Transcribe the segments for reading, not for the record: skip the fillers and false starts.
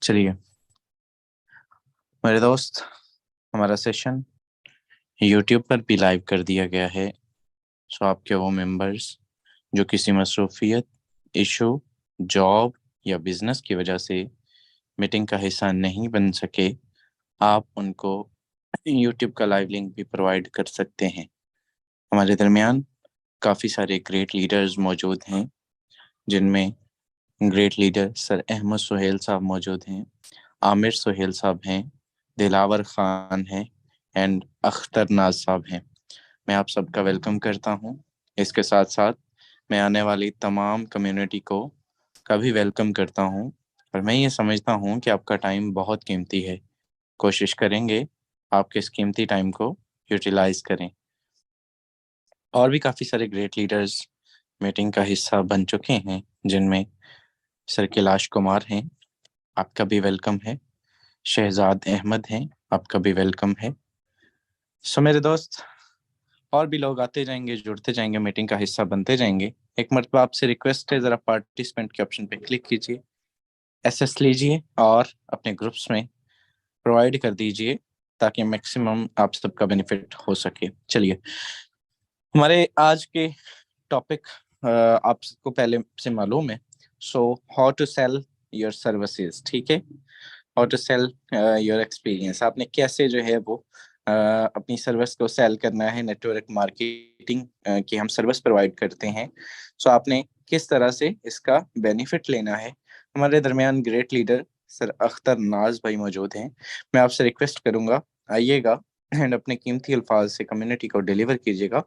चलिए मेरे दोस्त, हमारा सेशन यूट्यूब पर भी लाइव कर दिया गया है। सो आपके वो मेंबर्स जो किसी मसरूफियत, इशू, जॉब या बिजनेस की वजह से मीटिंग का हिस्सा नहीं बन सके, आप उनको यूट्यूब का लाइव लिंक भी प्रोवाइड कर सकते हैं। हमारे दरमियान काफ़ी सारे ग्रेट लीडर्स मौजूद हैं, जिनमें great leader sir Ahmad Suhail Sahab मौजूद हैं, आमिर सुहेल साहब हैं, दिलावर खान हैं एंड अख्तर नाज साहब हैं। मैं आप सबका वेलकम करता हूं। इसके साथ साथ मैं आने वाली तमाम कम्युनिटी को का भी वेलकम करता हूं। और मैं ये समझता हूं कि आपका टाइम बहुत कीमती है। कोशिश करेंगे आपके इस कीमती टाइम को यूटिलाइज करें। और भी काफ़ी सारे ग्रेट लीडर्स मीटिंग का हिस्सा बन चुके हैं, जिनमें सर कैलाश कुमार हैं, आपका भी वेलकम है। शहजाद अहमद हैं, आपका भी वेलकम है। सो मेरे दोस्त, और भी लोग आते जाएंगे, जुड़ते जाएंगे, मीटिंग का हिस्सा बनते जाएंगे। एक मरतबा आपसे रिक्वेस्ट है, ज़रा पार्टिसिपेंट के ऑप्शन पे क्लिक कीजिए, एसएस लीजिए और अपने ग्रुप्स में प्रोवाइड कर दीजिए, ताकि मैक्सिमम आप सबका बेनिफिट हो सके। चलिए, हमारे आज के टॉपिक आप सबको पहले से मालूम है। So how to sell your services, ठीक है। How to sell your experience, आपने कैसे जो है वो अपनी सर्विस को सेल करना है। नेटवर्क मार्केटिंग की हम सर्विस प्रोवाइड करते हैं। सो आपने किस तरह से इसका बेनिफिट लेना है। हमारे दरमियान ग्रेट लीडर सर अख्तर नाज भाई मौजूद हैं। मैं आपसे रिक्वेस्ट करूंगा, आइएगा एंड अपने कीमती अल्फाज से कम्युनिटी को डिलीवर कीजिएगा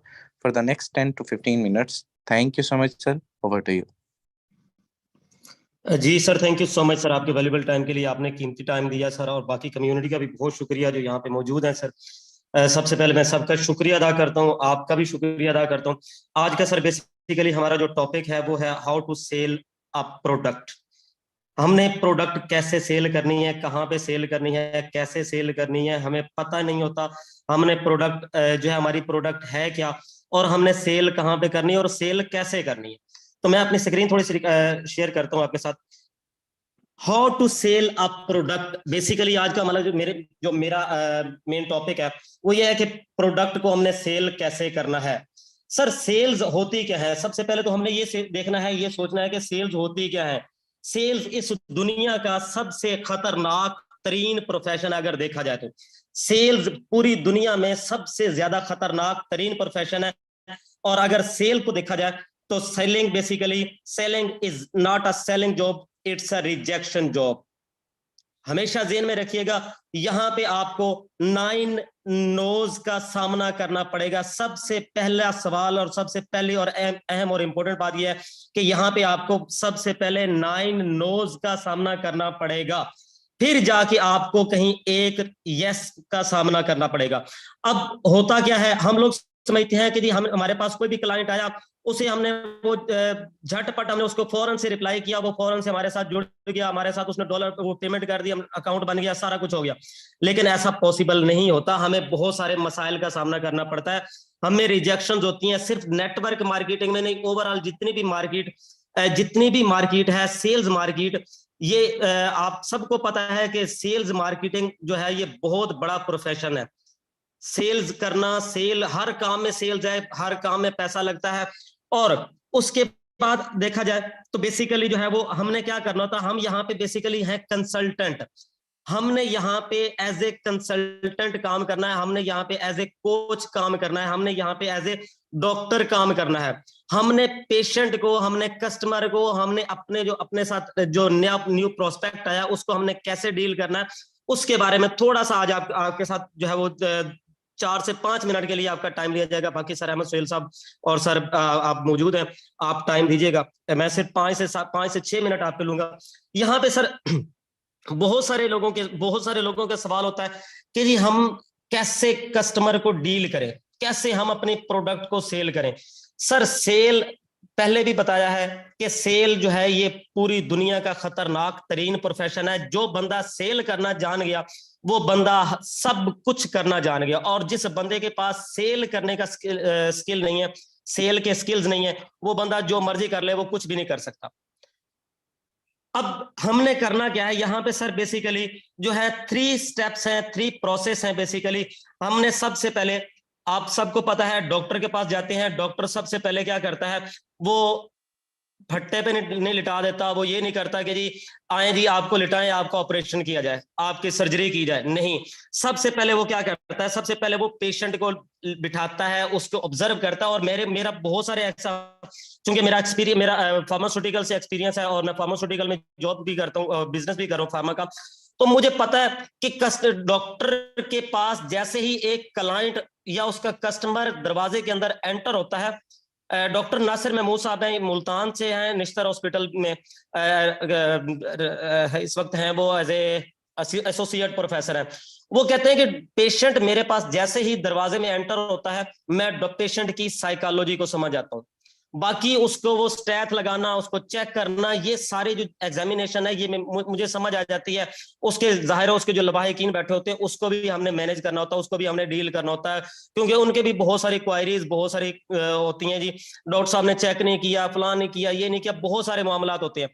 for the next 10 to 15 minutes। Thank you so much sir, over to you. जी sir, thank you so much sir, आपके वैल्यूबल टाइम के लिए। आपने कीमती टाइम दिया सर, और बाकी कम्युनिटी का भी बहुत शुक्रिया जो यहाँ पे मौजूद है सर। सबसे पहले मैं सबका शुक्रिया अदा करता हूँ, आपका भी शुक्रिया अदा करता हूँ। आज का सर बेसिकली हमारा जो टॉपिक है वो है how to sell a product. हमने प्रोडक्ट कैसे सेल करनी है, कहाँ पे सेल करनी है, कैसे सेल करनी है, हमें पता नहीं होता। हमने प्रोडक्ट जो है, हमारी प्रोडक्ट है क्या, और हमने सेल कहाँ पे करनी है और सेल कैसे करनी है। तो मैं अपनी स्क्रीन थोड़ी सी शेयर करता हूँ आपके साथ। How to sell a product, basically आज का मतलब जो मेरा मेन टॉपिक है वो ये है कि प्रोडक्ट को हमने सेल कैसे करना है। सर सेल्स होती क्या है? सबसे पहले तो हमने ये देखना है, ये सोचना है कि सेल्स होती क्या है। सेल्स इस दुनिया का सबसे खतरनाक तरीन प्रोफेशन अगर देखा जाए तो सेल्स पूरी दुनिया में सबसे ज्यादा खतरनाक तरीन प्रोफेशन है। और अगर सेल को देखा जाए तो selling, basically selling is not a selling job, it's a rejection job. हमेशा जेन में रखिएगा, यहां पे आपको 9 नोज का सामना करना पड़ेगा। सबसे पहला सवाल और सबसे पहली और अहम और इंपॉर्टेंट बात यह है कि यहां पे आपको सबसे पहले 9 नोज का सामना करना पड़ेगा, फिर जाके आपको कहीं एक यस का सामना करना पड़ेगा। अब होता क्या है, हम लोग समझते हैं कि जी हम हमारे पास कोई भी क्लाइंट आया, उसे हमने वो झटपट हमने उसको फौरन से रिप्लाई किया, वो फौरन से हमारे साथ जुड़ गया, हमारे साथ उसने डॉलर वो पेमेंट कर दिया, अकाउंट बन गया, सारा कुछ हो गया। लेकिन ऐसा पॉसिबल नहीं होता, हमें बहुत सारे मसाइल का सामना करना पड़ता है। हमें रिजेक्शन होती हैं, सिर्फ नेटवर्क मार्केटिंग में नहीं, ओवरऑल जितनी भी मार्केट है, सेल्स मार्केट, ये आप सबको पता है कि सेल्स मार्केटिंग जो है ये बहुत बड़ा प्रोफेशन है। सेल्स करना, सेल हर काम में सेल्स है, हर काम में पैसा लगता है। और उसके बाद देखा जाए तो बेसिकली जो है वो हमने क्या करना होता, हम यहाँ पे बेसिकली है कंसल्टेंट। हमने यहाँ पे एज ए कंसल्टेंट काम करना है, हमने यहाँ पे एज ए कोच काम करना है, हमने यहाँ पे एज ए डॉक्टर काम करना है। हमने पेशेंट को, हमने कस्टमर को, हमने अपने जो अपने साथ जो नया न्यू प्रोस्पेक्ट आया उसको हमने कैसे डील करना है, उसके बारे में थोड़ा सा आज आपके साथ जो है वो 4 से 5 मिनट के लिए आपका टाइम लिया जाएगा। बाकी सर अहमद सुहेल साहब और सर आप मौजूद हैं, आप टाइम दीजिएगा। मैं सिर्फ 5 से 6 मिनट आप पे लूंगा। यहाँ पे सर बहुत सारे लोगों के सवाल होता है कि जी हम कैसे कस्टमर को डील करें, कैसे हम अपने प्रोडक्ट को सेल करें। सर सेल, पहले भी बताया है कि सेल जो है ये पूरी दुनिया का खतरनाक तरीन प्रोफेशन है। जो बंदा सेल करना जान गया वो बंदा सब कुछ करना जान गया, और जिस बंदे के पास सेल करने का स्किल नहीं है, सेल के स्किल्स नहीं है, वो बंदा जो मर्जी कर ले, वो कुछ भी नहीं कर सकता। अब हमने करना क्या है यहाँ पे सर, बेसिकली जो है 3 स्टेप्स हैं, 3 प्रोसेस हैं बेसिकली। हमने सबसे पहले, आप सबको पता है, डॉक्टर के पास जाते हैं, डॉक्टर सबसे पहले क्या करता है, वो फट्टे पे नहीं लिटा देता, वो ये नहीं करता कि जी आए जी आपको लिटाएं, आपका ऑपरेशन किया जाए, आपकी सर्जरी की जाए, नहीं। सबसे पहले वो क्या करता है, सबसे पहले वो पेशेंट को बिठाता है, उसको ऑब्जर्व करता है। और मेरा बहुत सारे ऐसा, क्योंकि मेरा एक्सपीरियंस, मेरा फार्मास्यूटिकल से एक्सपीरियंस है और मैं फार्मास्यूटिकल में जॉब भी करता हूँ, बिजनेस भी कर रहा हूँ फार्मा का, तो मुझे पता है कि डॉक्टर के पास जैसे ही एक क्लाइंट या उसका कस्टमर दरवाजे के अंदर एंटर होता है, डॉक्टर नासिर महमूद साहब हैं, मुल्तान से हैं, निश्तर हॉस्पिटल में इस वक्त हैं, वो एज ए एसोसिएट प्रोफेसर हैं। वो कहते हैं कि पेशेंट मेरे पास जैसे ही दरवाजे में एंटर होता है, मैं पेशेंट की साइकोलॉजी को समझ आता हूँ। बाकी उसको वो स्टैथ लगाना, उसको चेक करना, ये सारे जो एग्जामिनेशन है, ये मुझे समझ आ जाती है। उसके जाहिर है उसके जो लवाहिकीन बैठे होते हैं, उसको भी हमने मैनेज करना होता है, उसको भी हमने डील करना होता है, क्योंकि उनके भी बहुत सारी क्वायरीज, बहुत सारी होती हैं जी, डॉक्टर साहब ने चेक नहीं किया, फलां नहीं किया, ये नहीं किया, बहुत सारे मामला होते हैं।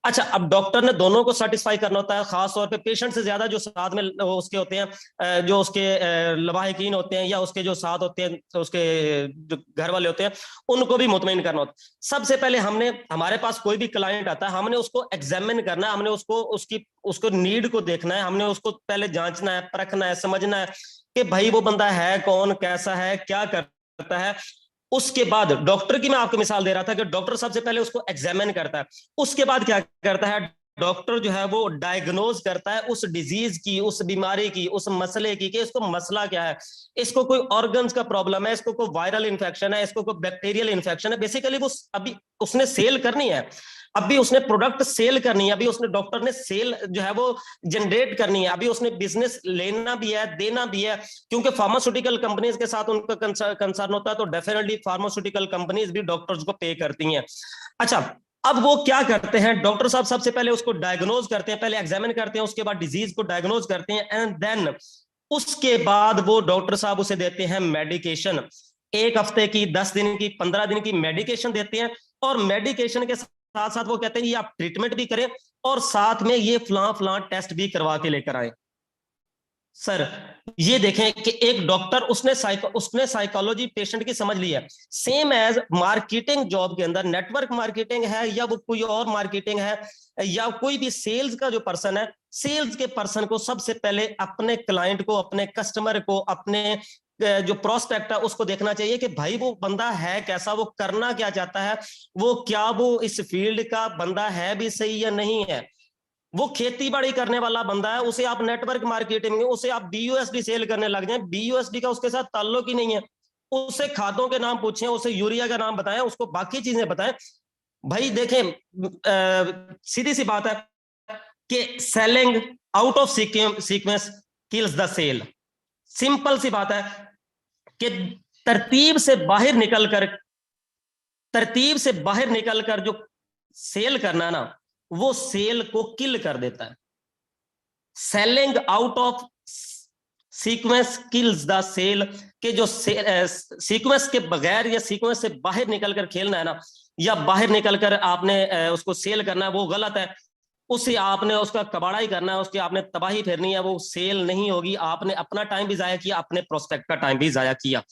अच्छा, अब डॉक्टर ने दोनों को सेटिस्फाई करना होता है, खास तौर पे पेशेंट से ज्यादा जो साथ में उसके होते हैं, जो उसके लवाहिकीन होते हैं या उसके जो साथ होते हैं, तो उसके जो घर वाले होते हैं, उनको भी मुतमईन करना होता है। सबसे पहले हमारे पास कोई भी क्लाइंट आता है, हमने उसको एग्जामिन करना है, हमने उसको नीड को देखना है, हमने उसको पहले जांचना है, परखना है, समझना है कि भाई वो बंदा है कौन, कैसा है, क्या करता है। उसके बाद डॉक्टर की मैं आपको मिसाल दे रहा था कि डॉक्टर सबसे पहले उसको एग्जामिन करता है, उसके बाद क्या करता है, डॉक्टर जो है वो डायग्नोज करता है उस डिजीज की, उस बीमारी की, उस मसले की, कि इसको मसला क्या है, इसको कोई ऑर्गन्स का प्रॉब्लम है, इसको कोई वायरल इन्फेक्शन है, इसको कोई बैक्टीरियल इन्फेक्शन है। बेसिकली वो अभी उसने सेल करनी है, अभी उसने प्रोडक्ट सेल करनी है, अभी उसने डॉक्टर ने सेल जो है वो जनरेट करनी है, अभी उसने बिजनेस लेना भी है, देना भी है, क्योंकि फार्मास्यूटिकल कंपनीज के साथ उनका कंसर्न होता है, तो डेफिनेटली फार्मास्यूटिकल कंपनीज भी डॉक्टर्स को पे करती हैं। अच्छा, अब वो क्या करते हैं, डॉक्टर साहब सबसे पहले उसको डायग्नोज करते हैं, पहले एग्जामिन करते हैं, उसके बाद डिजीज को डायग्नोज करते हैं, एंड देन उसके बाद वो डॉक्टर साहब उसे देते हैं मेडिकेशन। 1 हफ्ते की, 10 दिन की, 15 दिन की मेडिकेशन देते हैं, और मेडिकेशन के साथ साथ वो कहते हैं ये आप ट्रीटमेंट भी करें और साथ में ये फलां टेस्ट भी करवा के लेकर आए। सर ये देखें कि एक डॉक्टर उसने साइकोलॉजी पेशेंट की समझ ली है। सेम एज मार्केटिंग जॉब के अंदर नेटवर्क मार्केटिंग है या वो कोई और मार्केटिंग है या कोई भी सेल्स का जो पर्सन है, सेल्स के पर्सन को सबसे पहले अपने क्लाइंट को, अपने कस्टमर को, अपने जो प्रोस्पेक्ट है उसको देखना चाहिए कि भाई वो बंदा है कैसा, वो करना क्या चाहता है, वो इस फील्ड का बंदा है भी सही या नहीं है। वो खेती बाड़ी करने वाला बंदा है, उसे आप नेटवर्क मार्केटिंग में, उसे आप बीयूएसडी सेल करने लग जाए, बीयूएसडी का उसके साथ ताल्लुक ही नहीं है। उससे खादों के नाम पूछें, उसे यूरिया का नाम बताएं, उसको बाकी चीजें बताएं। भाई देखें, सीधी सी बात है कि selling out of sequence kills the sale. Simple सी बात है कि तरतीब से बाहर निकलकर जो सेल करना ना, वो सेल को किल कर देता है। Selling out of sequence kills the sale, के जो सीक्वेंस के बगैर या सीक्वेंस से बाहर निकलकर खेलना है ना, या बाहर निकलकर आपने उसको सेल करना है, वो गलत है। उसे आपने उसका कबाड़ा ही करना है, उसकी आपने तबाही फेरनी है, वो सेल नहीं होगी। आपने अपना टाइम भी जाया किया, अपने प्रोस्पेक्ट का टाइम भी जाया किया।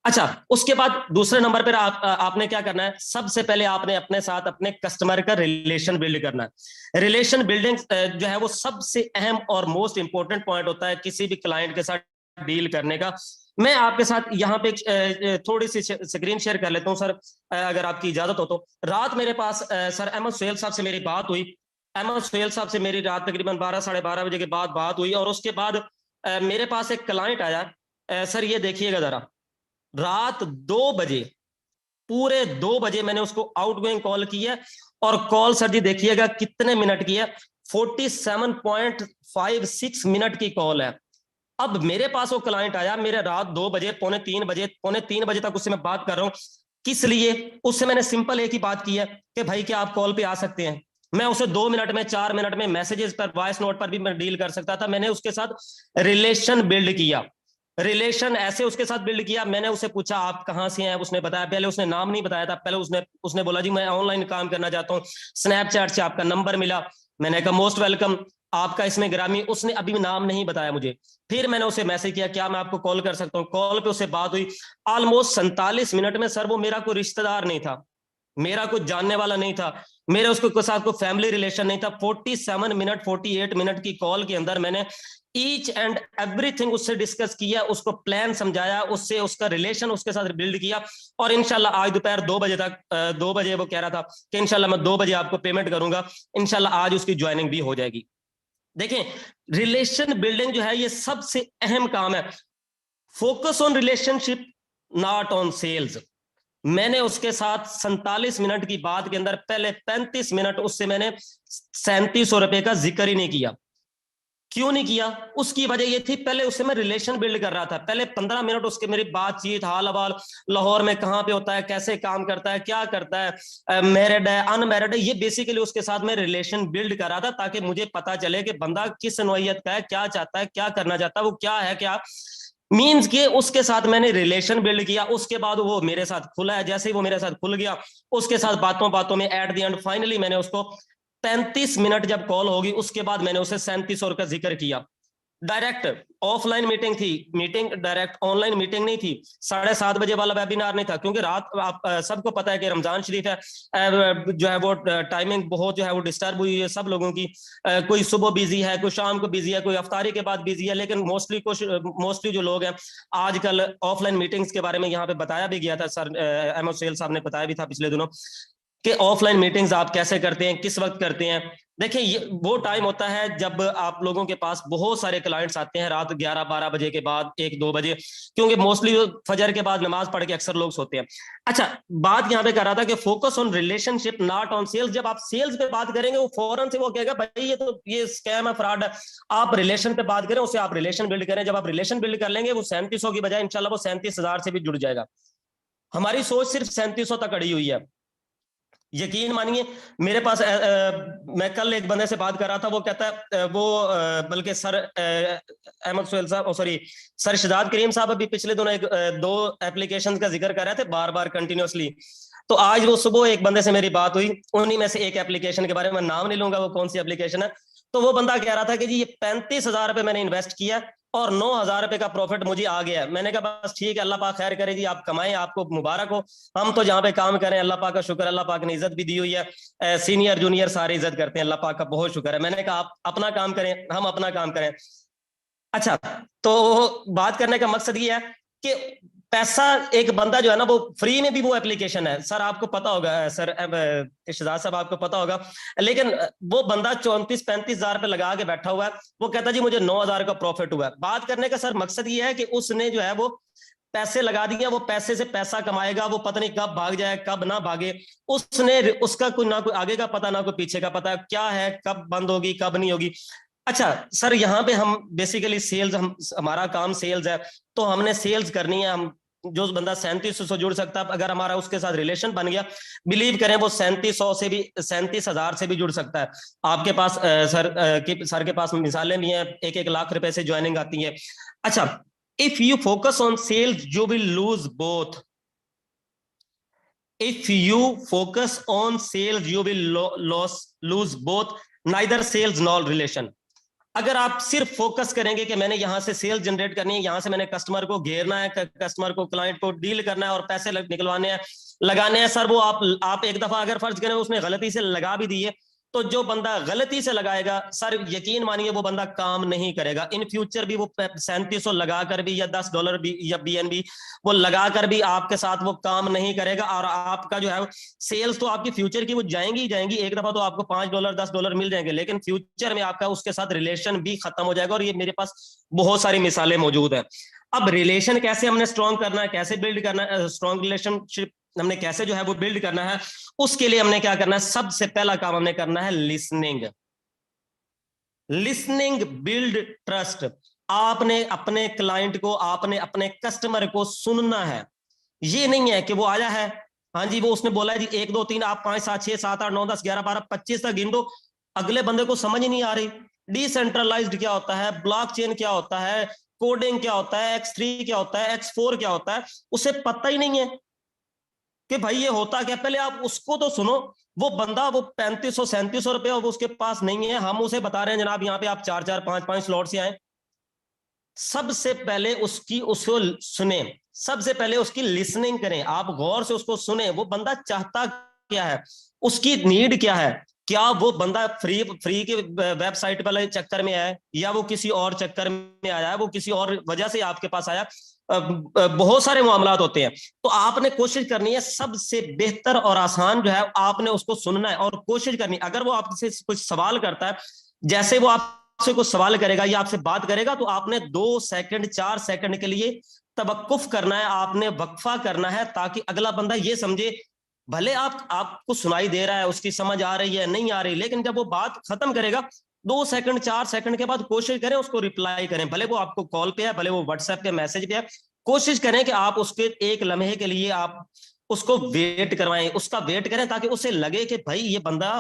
अच्छा, उसके बाद दूसरे नंबर पर आपने क्या करना है, सबसे पहले आपने अपने साथ अपने कस्टमर का रिलेशन बिल्ड करना है। रिलेशन बिल्डिंग जो है वो सबसे अहम और मोस्ट इंपॉर्टेंट पॉइंट होता है किसी भी क्लाइंट के साथ डील करने का। मैं आपके साथ यहाँ पे थोड़ी सी स्क्रीन शेयर कर लेता हूँ सर, अगर आपकी इजाजत हो तो। रात मेरे पास सर अहमद सुहेल साहब से मेरी बात हुई। अहमद सुहेल साहब से मेरी रात तकरीबन 12 साढ़े 12 बजे के बाद बात हुई, और उसके बाद मेरे पास एक क्लाइंट आया। सर ये देखिएगा जरा, रात 2 बजे, पूरे 2 बजे मैंने उसको आउटगोइंग कॉल की है, और कॉल सर जी देखिएगा कितने मिनट की है, 47.56 मिनट की कॉल है। अब मेरे पास वो क्लाइंट आया, मेरे रात 2 बजे, पौने तीन बजे तक उससे मैं बात कर रहा हूं। किस लिए? उससे मैंने सिंपल एक ही बात की है कि भाई क्या आप कॉल पे आ सकते हैं। मैं उसे 2 मिनट में, 4 मिनट में, मैसेजेस पर, वॉइस नोट पर भी मैं डील कर सकता था। मैंने उसके साथ रिलेशन बिल्ड किया, रिलेशन ऐसे उसके साथ बिल्ड किया। मैंने उसे पूछा आप कहां से हैं, उसने बताया। पहले उसने नाम नहीं बताया था, पहले उसने बोला जी मैं ऑनलाइन काम करना चाहता हूं, स्नैपचैट से आपका नंबर मिला। मैंने कहा मोस्ट वेलकम, आपका इसमें ग्रामी। उसने अभी नाम नहीं बताया मुझे। फिर मैंने उसे मैसेज किया, क्या मैं आपको कॉल कर सकता हूँ? कॉल पे उससे बात हुई ऑलमोस्ट 47 मिनट में। सर वो मेरा कोई रिश्तेदार नहीं था, मेरा कुछ जानने वाला नहीं था, मेरे उसके साथ कोई फैमिली रिलेशन नहीं था। 47 मिनट 48 मिनट की कॉल के अंदर मैंने ईच एंड एवरीथिंग उससे डिस्कस किया, उसको प्लान समझाया, उससे उसका रिलेशन उसके साथ बिल्ड किया। और इंशाल्लाह आज दोपहर 2 बजे तक 2 बजे वो कह रहा था कि इंशाल्लाह मैं 2 बजे आपको पेमेंट करूंगा। इंशाल्लाह आज उसकी ज्वाइनिंग भी हो जाएगी। देखें, रिलेशन बिल्डिंग जो है ये सबसे अहम काम है। Focus on relationship, not on sales. मैंने उसके साथ 47 मिनट की बात के अंदर पहले 35 मिनट उससे मैंने 3700 रुपए का जिक्र ही नहीं किया। क्यों नहीं किया? उसकी वजह ये थी, पहले उससे मैं रिलेशन बिल्ड कर रहा था। पहले 15 मिनट उसके मेरी बातचीत, हाल हवाल, लाहौर में कहाँ पे होता है, कैसे काम करता है, क्या करता है, मैरिड है, अनमैरिड है, ये बेसिकली उसके साथ मैं रिलेशन बिल्ड कर रहा था ताकि मुझे पता चले कि बंदा किस नौइयत का है, क्या चाहता है, क्या करना चाहता है, वो क्या है, क्या मीन्स के उसके साथ मैंने रिलेशन बिल्ड किया। उसके बाद वो मेरे साथ खुला है। जैसे ही वो मेरे साथ खुल गया, उसके साथ बातों बातों में एट द एंड फाइनली मैंने उसको 35 मिनट जब कॉल होगी उसके बाद मैंने उसे 3700 का जिक्र किया। डायरेक्ट ऑफलाइन मीटिंग थी, मीटिंग डायरेक्ट ऑनलाइन मीटिंग नहीं थी। 7:30 बजे वाला वेबिनार नहीं था, क्योंकि रात आप सबको पता है कि रमजान शरीफ है, जो है वो टाइमिंग बहुत जो है वो डिस्टर्ब हुई है सब लोगों की। कोई सुबह बिजी है, कोई शाम को बिजी है, कोई अफ्तारी के बाद बिजी है। लेकिन मोस्टली जो लोग हैं आजकल ऑफलाइन मीटिंग्स के बारे में यहाँ पे बताया भी गया था, सर अहमद सुहेल साहब ने बताया भी था पिछले दिनों कि ऑफलाइन मीटिंग्स आप कैसे करते हैं, किस वक्त करते हैं। देखिए ये वो टाइम होता है जब आप लोगों के पास बहुत सारे क्लाइंट्स आते हैं रात 11-12 बजे के बाद, 1-2 बजे, क्योंकि मोस्टली फजर के बाद नमाज पढ़ के अक्सर लोग सोते हैं। अच्छा, बात यहाँ पे कर रहा था कि focus on relationship not on sales. जब आप सेल्स पे बात करेंगे वो फौरन से वो कहेगा भाई ये स्कैम है, फ्रॉड है। आप रिलेशन पे बात करें, उससे आप रिलेशन बिल्ड करें। जब आप रिलेशन बिल्ड कर लेंगे वो 3700 की बजाय इंशाल्लाह वो 37,000 से भी जुड़ जाएगा। हमारी सोच सिर्फ 3700 तक अड़ी हुई है। यकीन मानिए, मेरे पास मैं कल एक बंदे से बात कर रहा था, वो कहता है वो बल्कि सर अहमद सुहेल साहब, सॉरी सर शहजाद करीम साहब अभी पिछले दिनों एक 2 एप्लीकेशन का जिक्र कर रहे थे बार बार कंटिन्यूसली। तो आज वो सुबह एक बंदे से मेरी बात हुई, उन्हीं में से एक एप्लीकेशन के बारे में नाम नहीं लूंगा वो कौन सी एप्लीकेशन है। तो वो बंदा कह रहा था कि जी ये 35,000 रुपए मैंने इन्वेस्ट किया और 9,000 रुपए का प्रॉफिट मुझे आ गया है। मैंने कहा बस ठीक है, अल्लाह पाक खैर करे जी, आप कमाएं, आपको मुबारक हो। हम तो जहाँ पे काम करें अल्लाह पाक का शुक्र, अल्लाह पाक ने इज्जत भी दी हुई है। सीनियर जूनियर सारे इज्जत करते हैं, अल्लाह पाक का बहुत शुक्र है। मैंने कहा आप अपना काम करें, हम अपना काम करें। अच्छा, तो बात करने का मकसद ये है कि पैसा, एक बंदा जो है ना वो फ्री में भी वो एप्लीकेशन है, सर आपको पता होगा, सर इशराज साहब आपको पता होगा। लेकिन वो बंदा 34-35 हजार रुपए लगा के बैठा हुआ है, वो कहता जी मुझे 9,000 का प्रॉफिट हुआ है। बात करने का सर मकसद ये है कि उसने जो है वो पैसे लगा दिया, वो पैसे से पैसा कमाएगा, वो पता नहीं कब भाग जाए कब ना भागे। उसने उसका कोई ना कोई आगे का पता ना कोई पीछे का पता, क्या है कब बंद होगी कब नहीं होगी। अच्छा सर, यहाँ पे हम बेसिकली सेल्स, हमारा काम सेल्स है, तो हमने सेल्स करनी है। हम जो बंदा 3700 से जुड़ सकता है, अगर हमारा उसके साथ रिलेशन बन गया, बिलीव करें वो 3700 से भी 37,000 से भी जुड़ सकता है। आपके पास सर के पास मिसालें भी हैं, 1-1 लाख रुपए से ज्वाइनिंग आती है। अच्छा, if you focus on sales you will lose both. if you focus on sales you will lose both, neither sales nor relation। अगर आप सिर्फ फोकस करेंगे कि मैंने यहां से सेल जनरेट करनी है, यहां से मैंने कस्टमर को घेरना है, कस्टमर को, क्लाइंट को डील करना है और पैसे निकलवाने हैं, लगाने हैं, सर वो आप एक दफा अगर फर्ज करें उसने गलती से लगा भी दिए, तो जो बंदा गलती से लगाएगा सर यकीन मानिए वो बंदा काम नहीं करेगा। इन फ्यूचर भी वो 3700 लगा कर भी या $10 भी या BNB वो लगा कर भी आपके साथ वो काम नहीं करेगा। और आपका जो है सेल्स तो आपकी फ्यूचर की वो जाएंगी ही जाएंगी, एक दफा तो आपको $5 $10 मिल जाएंगे, लेकिन फ्यूचर में आपका उसके साथ रिलेशन भी खत्म हो जाएगा। और ये मेरे पास बहुत सारी मिसालें मौजूद है। अब रिलेशन कैसे हमने स्ट्रॉन्ग करना है, कैसे बिल्ड करना है, स्ट्रॉन्ग रिलेशनशिप हमने कैसे जो है वो बिल्ड करना है, उसके लिए हमने क्या करना है, सबसे पहला काम हमने करना है लिसनिंग। Listening build trust. आपने अपने क्लाइंट को, आपने अपने कस्टमर को सुनना है। ये नहीं है कि वो आया है, हाँ जी वो उसने बोला है जी 1 2 3 आप 5 7 6 7 8 9 10 11 12 25 तक गिन दो, अगले बंदे को समझ ही नहीं आ रही। डिसेंट्रलाइज्ड क्या होता है, ब्लॉकचेन क्या होता है, कोडिंग क्या होता है, X3 क्या होता है, X4 क्या होता है, उसे पता ही नहीं है कि भाई ये होता क्या। पहले आप उसको तो सुनो, वो बंदा वो 3500-3700 रुपये वो उसके पास नहीं है, हम उसे बता रहे हैं जनाब यहाँ पे आप 4-4 5-5 स्लॉट से आए। सबसे पहले उसको सुने, सबसे पहले उसकी लिसनिंग करें, आप गौर से उसको सुने, वो बंदा चाहता क्या है, उसकी नीड क्या है, क्या वो बंदा फ्री के वेबसाइट वाले चक्कर में आया है, या वो किसी और चक्कर में आया है, वो किसी और वजह से आपके पास आया। बहुत सारे मामलात होते हैं, तो आपने कोशिश करनी है सबसे बेहतर और आसान जो है आपने उसको सुनना है और कोशिश करनी। अगर वो आपसे कुछ सवाल करता है, जैसे वो आपसे कुछ सवाल करेगा या आपसे बात करेगा, तो आपने 2 सेकंड 4 सेकंड के लिए तवक्कुफ करना है, आपने वक्फा करना है, ताकि अगला बंदा ये समझे, भले आपको सुनाई दे रहा है, उसकी समझ आ रही है नहीं आ रही, लेकिन जब वो बात खत्म करेगा 2 सेकंड 4 सेकंड के बाद कोशिश करें उसको रिप्लाई करें, भले वो आपको कॉल पे है, भले वो व्हाट्सएप पे मैसेज पे है, कोशिश करें कि आप उसके एक लम्हे के लिए आप उसको वेट करवाएं, उसका वेट करें, ताकि उसे लगे कि भाई ये बंदा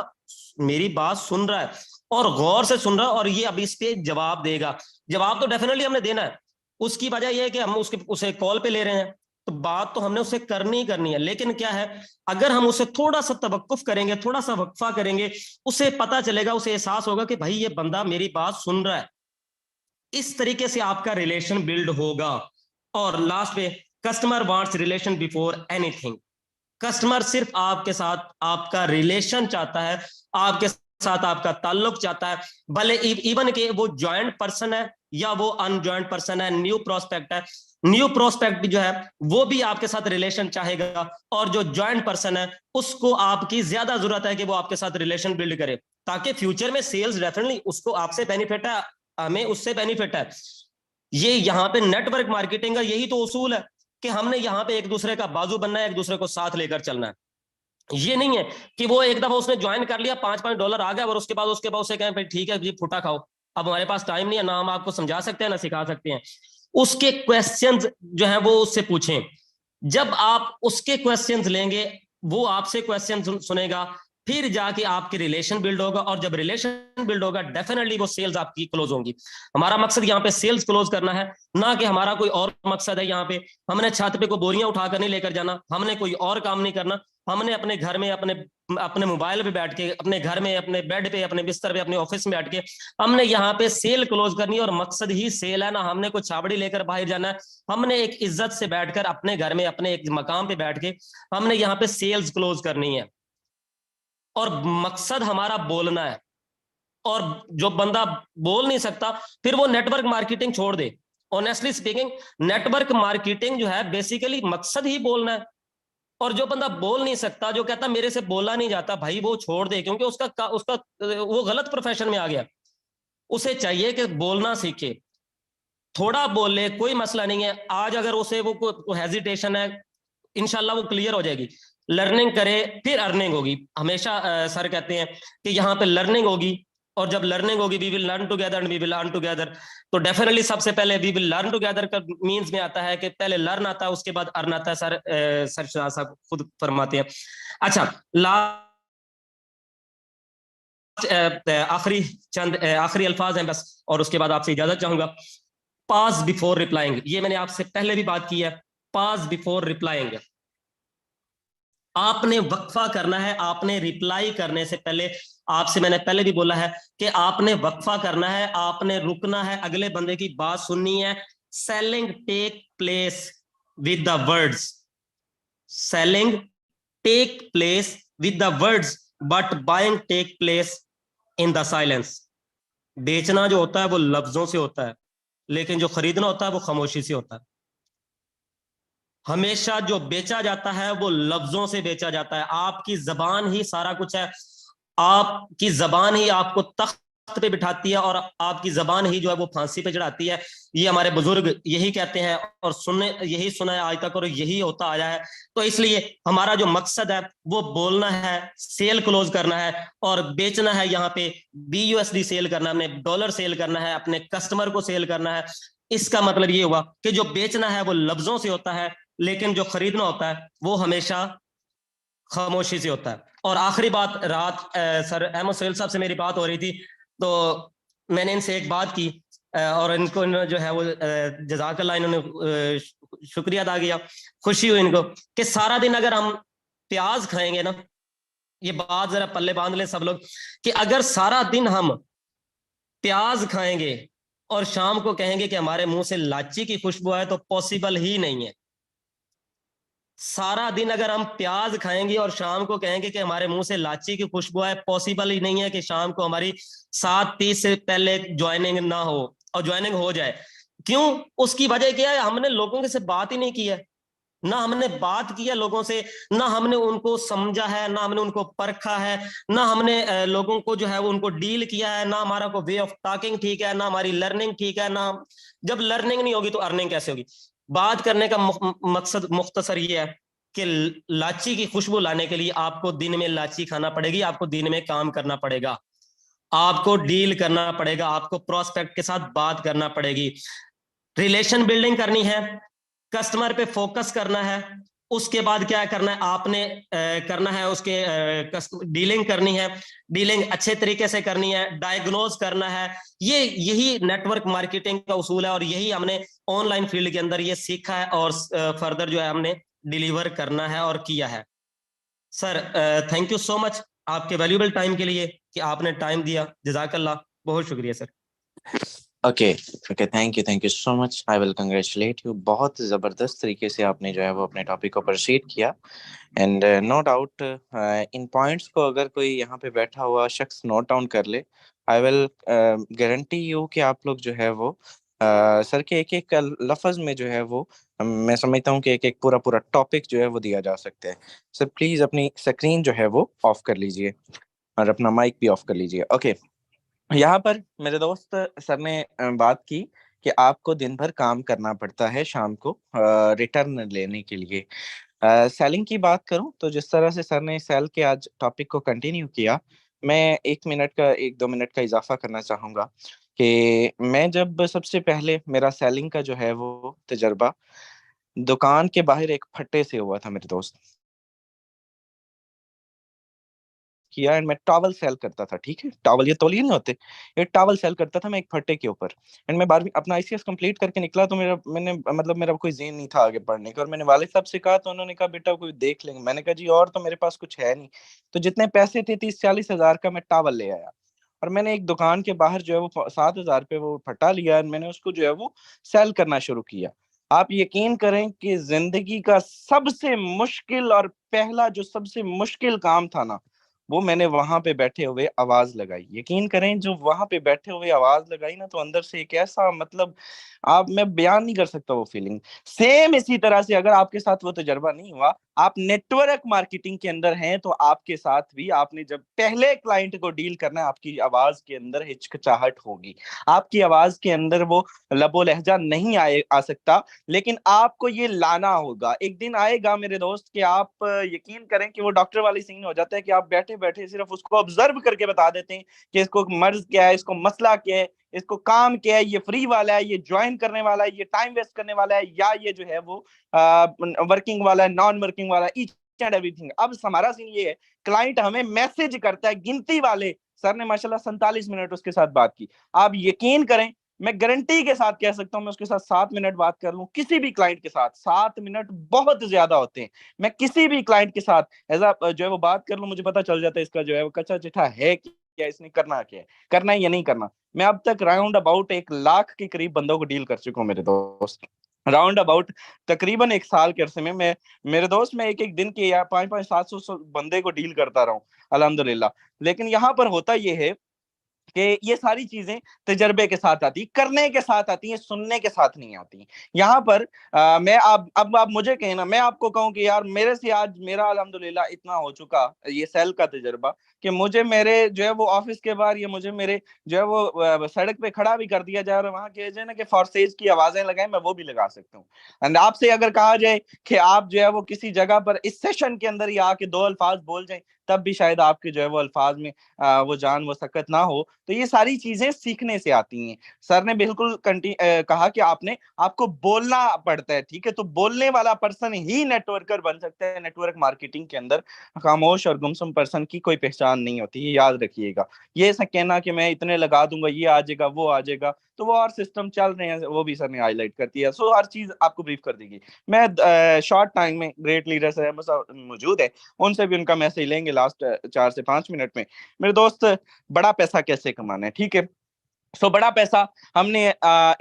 मेरी बात सुन रहा है और गौर से सुन रहा है और ये अब इस पे जवाब देगा। जवाब तो डेफिनेटली हमने देना है, उसकी वजह यह है कि हम उसे कॉल पे ले रहे हैं, तो बात तो हमने उससे करनी ही करनी है। लेकिन क्या है, अगर हम उसे थोड़ा सा तवक्कुफ करेंगे, थोड़ा सा वक्फा करेंगे, उसे पता चलेगा, उसे एहसास होगा कि भाई ये बंदा मेरी बात सुन रहा है। इस तरीके से आपका रिलेशन बिल्ड होगा। और लास्ट पे, customer wants relation before anything. Customer सिर्फ आपके साथ आपका रिलेशन चाहता है, आपके साथ आपका ताल्लुक चाहता है, भले इवन के वो ज्वाइंट पर्सन है या वो अनज्वाइंट पर्सन है, न्यू प्रोस्पेक्ट है, न्यू प्रोस्पेक्ट जो है वो भी आपके साथ रिलेशन चाहेगा, और जो ज्वाइंट पर्सन है उसको आपकी ज्यादा जरूरत है कि वो आपके साथ रिलेशन बिल्ड करे, ताकि फ्यूचर में सेल्स डेफिनेटली उसको आपसे बेनिफिट है, हमें उससे बेनिफिट है। ये यहाँ पे नेटवर्क मार्केटिंग का यही तो उसूल है कि हमने यहाँ पे एक दूसरे का बाजू बनना है, एक दूसरे को साथ लेकर चलना है। ये नहीं है कि वो एक दफा उसने ज्वाइन कर लिया, $5 आ गया और उसके बाद उसे कहें भाई ठीक है जी फुटा खाओ, अब हमारे पास टाइम नहीं है, ना हम आपको समझा सकते हैं ना सिखा सकते हैं। उसके क्वेश्चंस जो है वो उससे पूछें, जब आप उसके क्वेश्चंस लेंगे, वो आपसे क्वेश्चन सुनेगा, फिर जाके आपकी रिलेशन बिल्ड होगा, और जब रिलेशन बिल्ड होगा डेफिनेटली वो सेल्स आपकी क्लोज होंगी। हमारा मकसद यहाँ पे सेल्स क्लोज करना है, ना कि हमारा कोई और मकसद है। यहाँ पे हमने छत पे को बोरियां उठाकर नहीं लेकर जाना, हमने कोई और काम नहीं करना, हमने अपने घर में अपने अपने मोबाइल पे बैठ के, अपने घर में अपने बेड पे, अपने बिस्तर पे, अपने ऑफिस में बैठ के हमने यहाँ पे सेल क्लोज करनी है, और मकसद ही सेल है, ना हमने कोई छाबड़ी लेकर बाहर जाना है। हमने एक इज्जत से बैठकर अपने घर में अपने एक मकाम पे बैठ के हमने यहाँ पे सेल्स क्लोज करनी है, और मकसद हमारा बोलना है। और जो बंदा बोल नहीं सकता, फिर वो नेटवर्क मार्केटिंग छोड़ दे। ऑनेस्टली स्पीकिंग, नेटवर्क मार्केटिंग जो है बेसिकली मकसद ही बोलना है। और जो बंदा बोल नहीं सकता, जो कहता मेरे से बोला नहीं जाता, भाई वो छोड़ दे, क्योंकि उसका उसका वो गलत प्रोफेशन में आ गया। उसे चाहिए कि बोलना सीखे, थोड़ा बोले, कोई मसला नहीं है। आज अगर उसे वो हेजिटेशन है, इंशाल्लाह वो क्लियर हो जाएगी। लर्निंग करे फिर अर्निंग होगी। हमेशा सर कहते हैं कि यहाँ पे लर्निंग होगी, और जब लर्निंग होगी we will learn together and we will earn together. तो डेफिनेटली सबसे पहले वी विल लर्न टुगेदर का मींस में आता है कि पहले लर्न आता है, उसके बाद अर्न आता है। सर शाह साहब खुद फरमाते हैं। अच्छा, लास्ट आखिरी अल्फाज हैं बस, और उसके बाद आपसे इजाजत चाहूंगा। पास बिफोर रिप्लाइंग, ये मैंने आपसे पहले भी बात की है। पास बिफोर रिप्लाइंग, आपने वक्फा करना है, आपने रिप्लाई करने से पहले, आपसे मैंने पहले भी बोला है कि आपने वक्फा करना है, आपने रुकना है, अगले बंदे की बात सुननी है। Selling take place with the words, selling take place with the words, but buying take place in the silence. बेचना जो होता है वो लफ्जों से होता है, लेकिन जो खरीदना होता है वो खामोशी से होता है। हमेशा जो बेचा जाता है वो लफ्जों से बेचा जाता है। आपकी जबान ही सारा कुछ है, आपकी जबान ही आपको तख्त पे बिठाती है, और आपकी जबान ही जो है वो फांसी पे चढ़ाती है। ये हमारे बुजुर्ग यही कहते हैं, और सुनने यही सुना है आज तक, और यही होता आया है। तो इसलिए हमारा जो मकसद है वो बोलना है, सेल क्लोज करना है, और बेचना है। यहाँ पे BUSD सेल करना है, हमने डॉलर सेल करना है, अपने कस्टमर को सेल करना है। इसका मतलब ये हुआ कि जो बेचना है वो लफ्जों से होता है, लेकिन जो खरीदना होता है वो हमेशा खामोशी से होता है। और आखिरी बात, रात सर अहमद सोहेल साहब से मेरी बात हो रही थी, तो मैंने इनसे एक बात की, और इनको जो है वो जज़ाकल्लाह, इन्होंने शुक्रिया अदा किया, खुशी हुई इनको कि सारा दिन अगर हम प्याज खाएंगे ना, ये बात जरा पल्ले बांध ले सब लोग कि अगर सारा दिन हम प्याज खाएंगे और शाम को कहेंगे कि हमारे मुंह से लाची की खुशबू आए, तो पॉसिबल ही नहीं है। सारा दिन अगर हम प्याज खाएंगे और शाम को कहेंगे कि हमारे मुंह से लाची की खुशबू आए, पॉसिबल ही नहीं है कि शाम को हमारी 7:30 से पहले ज्वाइनिंग ना हो, और ज्वाइनिंग हो जाए। क्यों? उसकी वजह क्या है? हमने लोगों के से बात ही नहीं की है, ना हमने बात की है लोगों से, ना हमने उनको समझा है, ना हमने उनको परखा है, ना हमने लोगों को जो है वो उनको डील किया है, ना हमारा को वे ऑफ टॉकिंग ठीक है, ना हमारी लर्निंग ठीक है। ना जब लर्निंग नहीं होगी तो अर्निंग कैसे होगी? बात करने का मकसद मुख्तसर ये है कि लाची की खुशबू लाने के लिए आपको दिन में लाची खाना पड़ेगी, आपको दिन में काम करना पड़ेगा, आपको डील करना पड़ेगा, आपको प्रोस्पेक्ट के साथ बात करना पड़ेगी, रिलेशन बिल्डिंग करनी है, कस्टमर पे फोकस करना है। उसके बाद क्या करना है आपने? करना है उसके डीलिंग करनी है, डीलिंग अच्छे तरीके से करनी है, डायग्नोज करना है। यही नेटवर्क मार्केटिंग का उसूल है, और यही हमने ऑनलाइन फील्ड के अंदर ये सीखा है, और फर्दर जो है हमने डिलीवर करना है और किया है। Sir thank you so much आपके वैल्यूएबल टाइम के लिए कि आपने टाइम दिया। जजाकल्लाह, बहुत शुक्रिया sir. Okay okay, thank you so much, I will congratulate you. बहुत ज़बरदस्त तरीके से आपने जो है वो अपने टॉपिक को प्रोसीड किया, and no doubt in points को अगर कोई यहाँ पे बैठा हुआ शख्स नोट डाउन कर ले, आई विल गारंटी यू कि आप लोग जो है वो सर के एक एक लफ्ज में जो है वो मैं समझता हूँ कि एक एक पूरा पूरा टॉपिक जो है वो दिया जा सकता है। सर प्लीज अपनी स्क्रीन जो है वो ऑफ कर लीजिए और अपना माइक भी ऑफ कर लीजिए। ओके, यहाँ पर मेरे दोस्त सर ने बात की कि आपको दिन भर काम करना पड़ता है शाम को रिटर्न लेने के लिए। सेलिंग की बात करूं तो जिस तरह से सर ने सेल के आज टॉपिक को कंटिन्यू किया, मैं 1 2 मिनट का इजाफा करना चाहूंगा कि मैं जब सबसे पहले मेरा सेलिंग का जो है वो तजर्बा दुकान के बाहर एक फट्टे से हुआ था मेरे दोस्त, किया एंड मैं टॉवल सेल करता था। ठीक है, टॉवल ये तौलिए नहीं होते, ये टॉवल सेल करता था मैं एक फट्टे के ऊपर। एंड मैं 12वीं अपना आईसीएस कंप्लीट करके निकला तो मेरा कोई ज़हन नहीं था आगे पढ़ने का, और मैंने वालिद साहब से कहा तो उन्होंने कहा बेटा कोई देख लेंगे। मैंने कहा जी और तो मेरे पास कुछ है नहीं। तो जितने पैसे थे 30 40 हज़ार का मैं टॉवल ले आया, और मैंने एक दुकान के बाहर जो है वो 7 हज़ार पे वो फटा लिया, और मैंने उसको जो है वो सेल करना शुरू किया। आप यकीन करें कि जिंदगी का सबसे मुश्किल और पहला जो सबसे मुश्किल काम था ना, वो मैंने वहां पे बैठे हुए आवाज लगाई। यकीन करें जो वहां पे बैठे हुए आवाज लगाई ना, तो अंदर से एक ऐसा मतलब आप मैं बयान नहीं कर सकता वो फीलिंग। सेम इसी तरह से अगर आपके साथ वो तजर्बा नहीं हुआ, आप नेटवर्क मार्केटिंग के अंदर हैं, तो आपके साथ भी आपने जब पहले क्लाइंट को डील करना है, आपकी आवाज के अंदर हिचकिचाहट होगी, आपकी आवाज के अंदर वो लबो लहजा नहीं आ सकता। लेकिन आपको ये लाना होगा, एक दिन आएगा मेरे दोस्त कि आप यकीन करें कि वो डॉक्टर वाली सीन हो जाता है कि आप बैठे बैठे सिर्फ उसको ऑब्जर्व करके बता देते हैं कि इसको मर्ज क्या है, इसको मसला क्या है, इसको काम क्या है, ये फ्री वाला है, ये ज्वाइन करने वाला है, ये टाइम वेस्ट करने वाला है, या ये जो है वो वर्किंग वाला है, नॉन वर्किंग वाला है, ईच एंड एवरीथिंग। अब हमारा सीन ये है, क्लाइंट हमें मैसेज करता है गिनती वाले। सर ने माशाल्लाह 47 मिनट उसके साथ बात की। आप यकीन करें, मैं गारंटी के साथ कह सकता हूं मैं उसके साथ 7 मिनट बात कर लूं, किसी भी क्लाइंट के साथ 7 मिनट बहुत ज्यादा होते हैं। मैं किसी भी क्लाइंट के साथ एज जो है वो बात कर लूं, मुझे पता चल जाता है इसका जो है वो कच्चा चिट्ठा है क्या, इसने करना क्या है, करना है या नहीं करना। मैं अब तक राउंड अबाउट 1 लाख के करीब बंदों को डील कर चुका हूँ मेरे दोस्त, राउंड अबाउट तकरीबन 1 साल के अरसे में। मैं मेरे दोस्त मैं एक एक दिन के या 500 500 700 बंदे को डील करता रहा हूँ अल्हम्दुलिल्लाह। लेकिन यहाँ पर होता यह है कि ये सारी चीजें तजर्बे के साथ आती, करने के साथ आती हैं, सुनने के साथ नहीं आती। यहाँ पर मैं अब आप मुझे कहें ना, मैं आपको कहूँ कि यार मेरे से आज मेरा अल्हम्दुलिल्लाह इतना हो चुका ये सेल का तजर्बा कि मुझे मेरे जो है वो ऑफिस के बाहर या मुझे मेरे जो है वो सड़क पे खड़ा भी कर दिया जाए और वहां कहा जाए ना कि फॉरसेज की आवाजें लगाएं, मैं वो भी लगा सकता हूँ। एंड आपसे अगर कहा जाए कि आप जो है वो किसी जगह पर इस सेशन के अंदर ही आके 2 अल्फाज बोल जाएं, तब भी शायद आपके जो है वो अल्फाज में वो जान वो सकत ना हो। तो ये सारी चीजें सीखने से आती हैं। सर ने बिल्कुल कहा कि आपको बोलना पड़ता है। ठीक है, तो बोलने वाला पर्सन ही नेटवर्कर बन सकता है नेटवर्क मार्केटिंग के अंदर। खामोश और गुमसुम पर्सन की कोई पहचान नहीं होती, ये याद रखिएगा। ये ऐसा कहना कि मैं इतने लगा दूंगा ये आ जाएगा वो आ जाएगा, तो वो और सिस्टम चल रहे हैं, वो भी सर ने हाईलाइट कर दिया। सो हर चीज आपको ब्रीफ कर देगी। मैं शॉर्ट टाइम में ग्रेट लीडर्स है मौजूद है, उनसे भी उनका मैसेज लेंगे लास्ट 4 से 5 मिनट में। मेरे दोस्त, बड़ा पैसा कैसे कमाना है, ठीक है। सो बड़ा पैसा हमने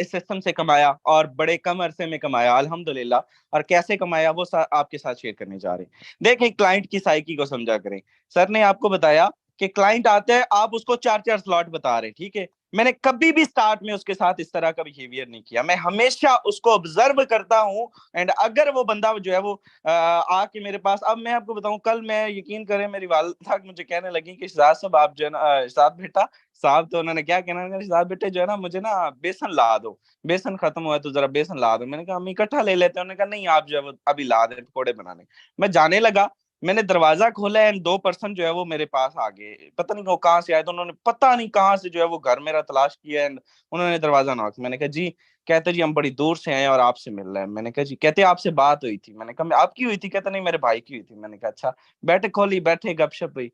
इस सिस्टम से कमाया और बड़े कम अरसे में कमाया अल्हम्दुलिल्लाह। और कैसे कमाया वो आपके साथ शेयर करने जा रहे हैं। देखें, क्लाइंट की साइकी को समझा करें। सर ने आपको बताया कि क्लाइंट आते हैं, आप उसको 4-4 स्लॉट बता रहे, ठीक है। मैंने कभी भी स्टार्ट में उसके साथ इस तरह का बिहेवियर नहीं किया। मैं हमेशा उसको ऑब्जर्व करता हूं। एंड अगर वो बंदा जो है वो आके मेरे पास, अब मैं आपको बताऊं, कल मैं, यकीन करें, मेरी वालिदा मुझे कहने लगी कि शाहद साहब, आप जो है ना, शाहद बेटा, साहब तो उन्होंने क्या कहना, शाहद बेटे जो है ना, मुझे ना बेसन ला दो, बेसन खत्म हुआ है तो जरा बेसन ला दो। मैंने कहा हम इकट्ठा ले लेते हैं। उन्होंने कहा नहीं, आप जो है वो अभी ला दे पकौड़े बनाने। मैं जाने लगा, मैंने दरवाजा खोला एंड 2 पर्सन जो है वो मेरे पास आ गए। पता नहीं वो कहाँ से आए, तो उन्होंने पता नहीं कहाँ से जो है वो घर मेरा तलाश किया एंड उन्होंने दरवाजा नॉक। मैंने कहा जी। कहते जी हम बड़ी दूर से आए और आपसे मिल रहे हैं। मैंने कहा जी। कहते आपसे बात हुई थी। मैंने कहा आपकी हुई थी? कहते नहीं, मेरे भाई की हुई थी। मैंने कहा अच्छा। बैठे, खोली, बैठे, गपशप हुई।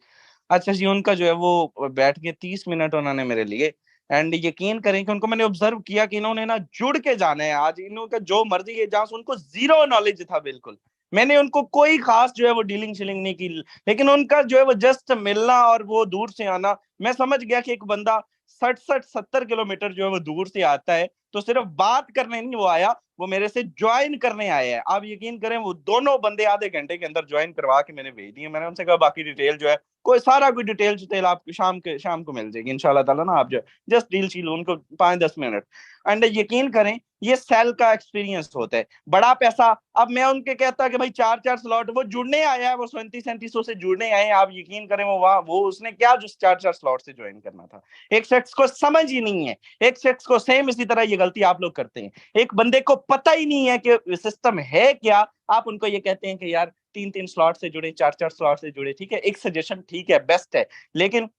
अच्छा जी। उनका जो है वो बैठ के 30 मिनट उन्होंने मेरे लिए। एंड यकीन करें कि उनको मैंने ऑब्जर्व किया कि इन्होंने ना जुड़ के जाना है आज। इन्होंने जो मर्जी है, जहां से उनको जीरो नॉलेज था बिल्कुल। मैंने उनको कोई खास जो है वो डीलिंग शीलिंग नहीं की। लेकिन उनका जो है वो जस्ट मिलना और वो दूर से आना, मैं समझ गया कि एक बंदा 60-70 किलोमीटर जो है वो दूर से आता है तो सिर्फ बात करने नहीं वो आया, वो मेरे से ज्वाइन करने आए हैं। आप यकीन करें, वो दोनों बंदे आधे घंटे के अंदर ज्वाइन करवा के मैंने भेज दिए। मैंने उनसे कहा बाकी डिटेल जो है, कोई डिटेल आपको शाम को मिल जाएगी इंशाल्लाह ताला ना। आप जो जस्ट डील शील उनको 5-10 मिनट। एंड यकीन करें, ये सेल का एक्सपीरियंस होता है। बड़ा पैसा, अब मैं उनके कहता कि भाई 4-4 स्लॉट, वो जुड़ने आया है, वो 3700 से जुड़ने आए हैं। आप यकीन करें, वो वहां वो उसने क्या जो 4-4 स्लॉट से ज्वाइन करना था। एक शख्स को समझ ही नहीं है। एक शख्स को सेम इसी तरह ये गलती आप लोग करते हैं। एक बंदे को पता ही नहीं है कि सिस्टम है क्या। आप उनको ये कहते हैं कि यार 3-3 स्लॉट से जुड़े, 4-4 स्लॉट से जुड़े, ठीक है, एक सजेशन ठीक है, बेस्ट है। लेकिन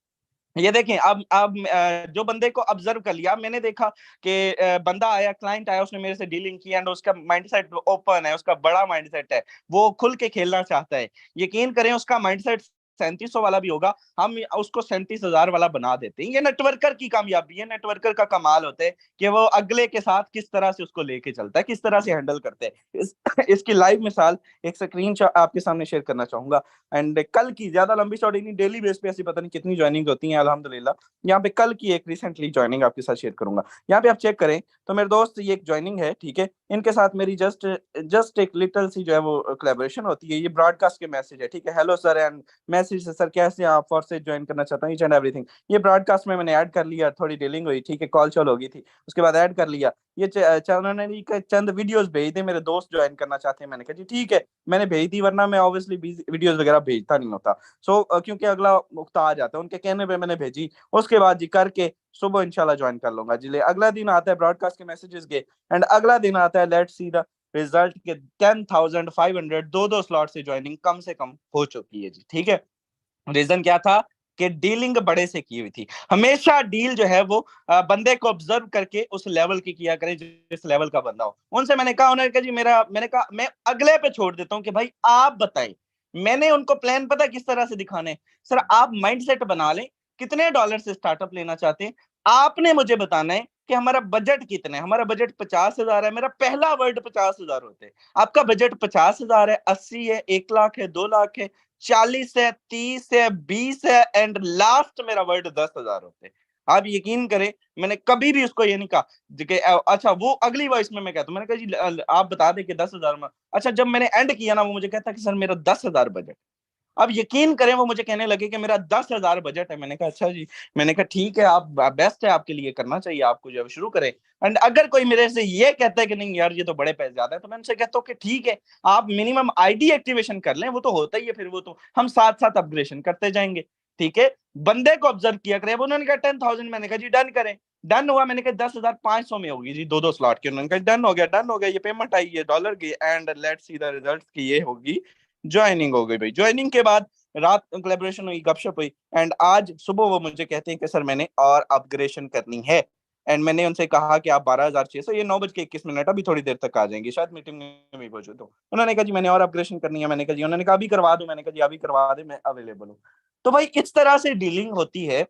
ये देखें, अब जो बंदे को ऑब्जर्व कर लिया, मैंने देखा कि बंदा आया, क्लाइंट आया, उसने मेरे से डीलिंग की एंड उसका माइंडसेट ओपन है, उसका बड़ा माइंडसेट है, वो खुल के खेलना चाहता है। यकीन करें, उसका माइंडसेट 3700 वाला भी होगा, हम उसको 37,000 वाला बना देते हैं। ये नेटवर्कर की कामयाबी है, नेटवर्कर का कमाल होता है कि वो अगले के साथ किस तरह से उसको लेके चलता है, किस तरह से हैंडल करते हैं। इसकी लाइव मिसाल एक स्क्रीन आपके सामने शेयर करना चाहूंगा। एंड कल की, ज्यादा लंबी शॉट नहीं, डेली बेस पे ऐसी पता नहीं कितनी ज्वाइनिंग होती है अल्हम्दुलिल्लाह। यहाँ पे कल की एक रिसेंटली ज्वाइनिंग आपके साथ शेयर करूंगा। यहाँ पे आप चेक करें तो मेरे दोस्त, ये एक ज्वाइनिंग है, ठीक है। इनके साथ मेरी जस्ट एक लिटिल सी जो है वो कोलैबोरेशन होती है। ये ब्रॉडकास्ट के मैसेज है, ठीक है। हेलो सर एंड मैसेज से, सर कैसे आप, फॉर से ज्वाइन करना चाहता हूँ, ईच एंड एवरीथिंग। ये ब्रॉडकास्ट में मैंने ऐड कर लिया, थोड़ी डीलिंग हुई, ठीक है, कॉल चल होगी थी, उसके बाद ऐड कर लिया। ये उन्होंने चंद वीडियोस भेज दी, मेरे दोस्त ज्वाइन करना चाहते हैं। मैंने कहा जी ठीक है, मैंने भेज दी, वरना मैं ऑब्वियसली वीडियोस वगैरह भेजता नहीं होता। क्योंकि अगला मुफ्त आ जाता है, उनके कहने पे मैंने भेजी। उसके बाद जी करके सुबह इंशाल्लाह ज्वाइन कर लूंगा जी। अगला दिन आता है ब्रॉडकास्ट के मैसेजेस के, एंड अगला दिन आता है लेट्स सी द रिजल्ट के 10,500 दो स्लॉट से ज्वाइनिंग कम से कम हो चुकी है जी, ठीक है। रीजन क्या था कि डीलिंग बड़े से की हुई थी। हमेशा डील जो है वो बंदे को ऑब्जर्व करके उस लेवल की किया करें जिस लेवल का बंदा हो। उनसे मैंने कहा, उन्होंने कहा जी मैंने कहा मैं अगले पे छोड़ देता हूं कि भाई आप बताएं। मैंने उनको प्लान पता किस तरह से दिखाने, सर आप माइंडसेट बना लें, कितने डॉलर से स्टार्टअप लेना चाहते हैं, आपने मुझे बताना है कि हमारा बजट कितना है। हमारा बजट 50,000 है, मेरा पहला वर्ड 50,000 होते हैं। आपका बजट 50,000 है, 80 है, 1 लाख है, 2 लाख है, 40 है, 30 है, 20 है, एंड लास्ट मेरा वर्ड 10,000 होते हैं। आप यकीन करें, मैंने कभी भी उसको ये नहीं कहा कि अच्छा, वो अगली वॉइस में मैं कहता हूं, मैंने कहा जी आप बता दें कि 10,000 में। अच्छा, जब मैंने एंड किया ना, वो मुझे कहता कि सर मेरा 10,000 बजट। अब यकीन करें, वो मुझे कहने लगे कि मेरा 10,000 बजट है। मैंने कहा अच्छा जी। मैंने कहा ठीक है, आप बेस्ट है, आपके लिए करना चाहिए, आपको जब शुरू करें। एंड अगर कोई मेरे से ये कहता है कि नहीं यार ये तो बड़े पैसे ज्यादा है, तो मैं उनसे कहता हूँ कि ठीक है, आप मिनिमम आईडी एक्टिवेशन कर लें, वो तो होता ही है, फिर वो तो हम साथ साथ अपग्रेडेशन करते जाएंगे, ठीक है। बंदे को ऑब्जर्व किया करें। उन्होंने कहा 10,000, मैंने कहा जी डन करें। डन हुआ, मैंने कहा 10,500 में होगी जी, दो स्लॉट की। उन्होंने कहा डन हो गया, डन हो गया, ये पेमेंट आई है डॉलर की, and let's see the result की ये होगी ज्वाइनिंग। हो गई भाई। ज्वाइनिंग के बाद रात कोलैबोरेशन हुई, गपशप हुई, एंड आज सुबह वो मुझे कहते हैं कि सर मैंने और अपग्रेडेशन करनी है। एंड मैंने उनसे कहा कि आप 12,600, ये 9:21, अभी थोड़ी देर तक आ जाएंगे, शायद मीटिंग में भी मौजूद हो। उन्होंने कहा जी मैंने और अपग्रेडेशन करनी है। मैंने कहा जी, उन्होंने कहा अभी करवा दूं। मैंने कहा जी अभी करवा दे, मैं अवेलेबल हूँ। तो भाई इस तरह से डीलिंग होती है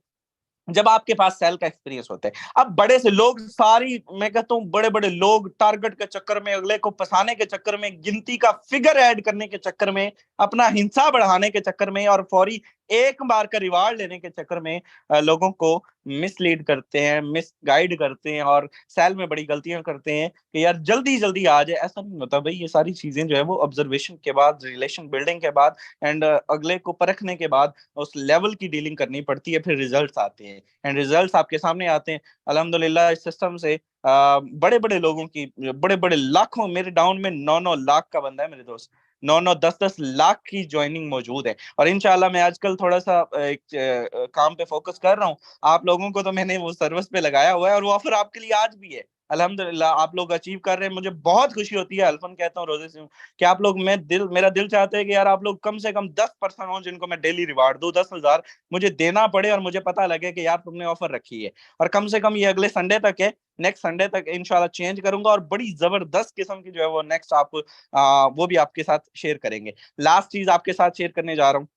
जब आपके पास सेल का एक्सपीरियंस होता है। अब बड़े से लोग, सारी मैं कहता हूं बड़े बड़े लोग टारगेट के चक्कर में, अगले को फंसाने के चक्कर में, गिनती का फिगर ऐड करने के चक्कर में, अपना हिंसा बढ़ाने के चक्कर में और फौरी एक बार का रिवार्ड लेने के चक्कर में लोगों को मिसलीड करते हैं, मिसगाइड करते हैं और सेल में बड़ी गलतियां करते हैं कि यार जल्दी जल्दी आ जाए। ऐसा नहीं होता भाई, ये सारी चीजें जो है वो ऑब्जर्वेशन के बाद, रिलेशन बिल्डिंग के बाद एंड अगले को परखने के बाद उस लेवल की डीलिंग करनी पड़ती है, फिर रिजल्ट्स आते हैं एंड रिजल्ट्स आपके सामने आते हैं। अल्हम्दुलिल्लाह इस सिस्टम से बड़े बड़े लोगों की, बड़े बड़े लाखों, मेरे डाउन में 9-9 लाख का बंदा है मेरे दोस्त, 9-9 10-10 लाख की ज्वाइनिंग मौजूद है। और इंशाल्लाह मैं आजकल थोड़ा सा एक काम पे फोकस कर रहा हूँ। आप लोगों को तो मैंने वो सर्विस पे लगाया हुआ है और वो ऑफर आपके लिए आज भी है। अल्हम्दुलिल्लाह आप लोग अचीव कर रहे हैं, मुझे बहुत खुशी होती है। अल्फन कहता हूँ रोजे से कि आप लोग, मेरा दिल चाहता है कि यार आप लोग कम से कम 10% हो जिनको मैं डेली रिवार्ड दूं, 10,000 मुझे देना पड़े और मुझे पता लगे कि यार तुमने ऑफर रखी है। और कम से कम ये अगले संडे तक है, नेक्स्ट संडे तक इंशाल्लाह चेंज करूंगा और बड़ी जबरदस्त किस्म की जो है वो नेक्स्ट आप वो भी आपके साथ शेयर करेंगे। लास्ट चीज आपके साथ शेयर करने जा रहा हूँ,